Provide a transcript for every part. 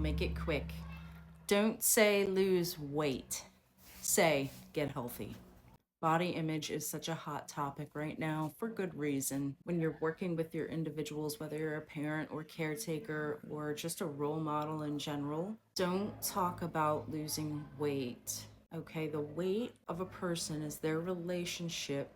Make it quick. Don't say lose weight. Say get healthy. Body image is such a hot topic right now for good reason. When you're working with your individuals, whether you're a parent or caretaker or just a role model in general, don't talk about losing weight. Okay, the weight of a person is their relationship.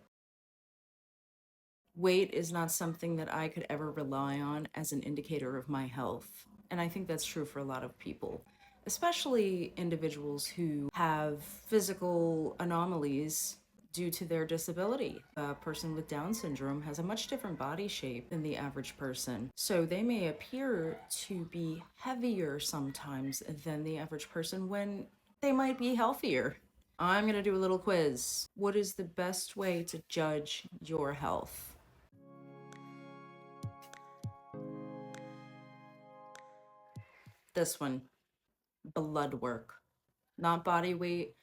Weight is not something that I could ever rely on as an indicator of my health. And I think that's true for a lot of people, especially individuals who have physical anomalies due to their disability. A person with Down syndrome has a much different body shape than the average person. So they may appear to be heavier sometimes than the average person when they might be healthier. I'm going to do a little quiz. What is the best way to judge your health? This one, blood work. Not body weight,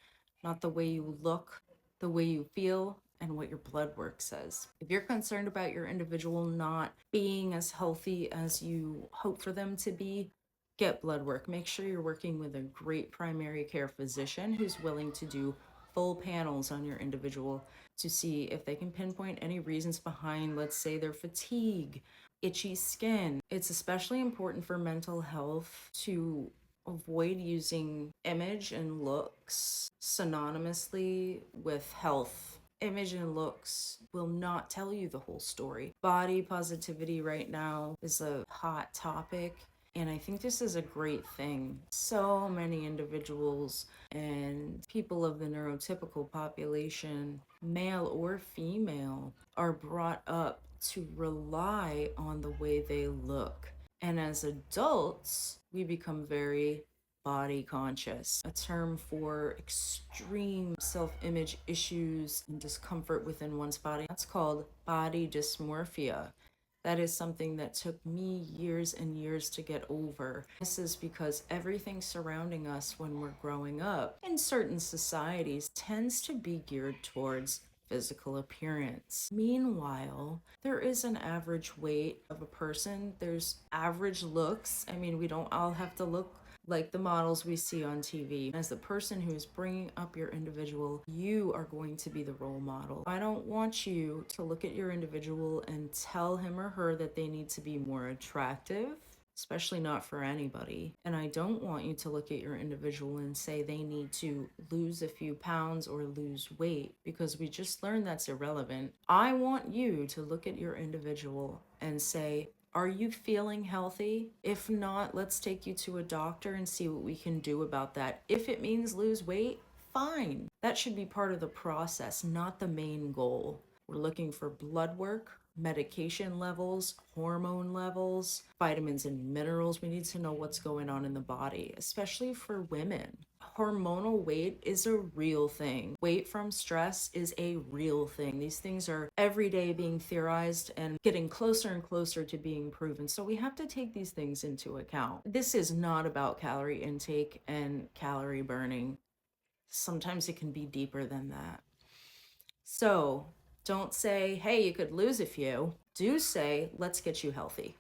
not the way you look, the way you feel, and what your blood work says. If you're concerned about your individual not being as healthy as you hope for them to be, get blood work. Make sure you're working with a great primary care physician who's willing to do full panels on your individual to see if they can pinpoint any reasons behind, let's say, their fatigue, itchy skin. It's especially important for mental health to avoid using image and looks synonymously with health. Image and looks will not tell you the whole story. Body positivity right now is a hot topic. And I think this is a great thing. So many individuals and people of the neurotypical population, male or female, are brought up to rely on the way they look. And as adults, we become very body conscious, a term for extreme self-image issues and discomfort within one's body. That's called body dysmorphia. That is something that took me years and years to get over. This is because everything surrounding us when we're growing up in certain societies tends to be geared towards physical appearance. Meanwhile, there is an average weight of a person. There's average looks. I mean, we don't all have to look like the models we see on TV. As the person who is bringing up your individual, you are going to be the role model. I don't want you to look at your individual and tell him or her that they need to be more attractive, especially not for anybody. And I don't want you to look at your individual and say they need to lose a few pounds or lose weight, because we just learned that's irrelevant. I want you to look at your individual and say, are you feeling healthy? If not, let's take you to a doctor and see what we can do about that. If it means lose weight, fine. That should be part of the process, not the main goal. We're looking for blood work, medication levels, hormone levels, vitamins and minerals. We need to know what's going on in the body, especially for women. Hormonal weight is a real thing. Weight from stress is a real thing. These things are every day being theorized and getting closer and closer to being proven. So we have to take these things into account. This is not about calorie intake and calorie burning. Sometimes it can be deeper than that. So don't say, hey, you could lose a few. Do say, let's get you healthy.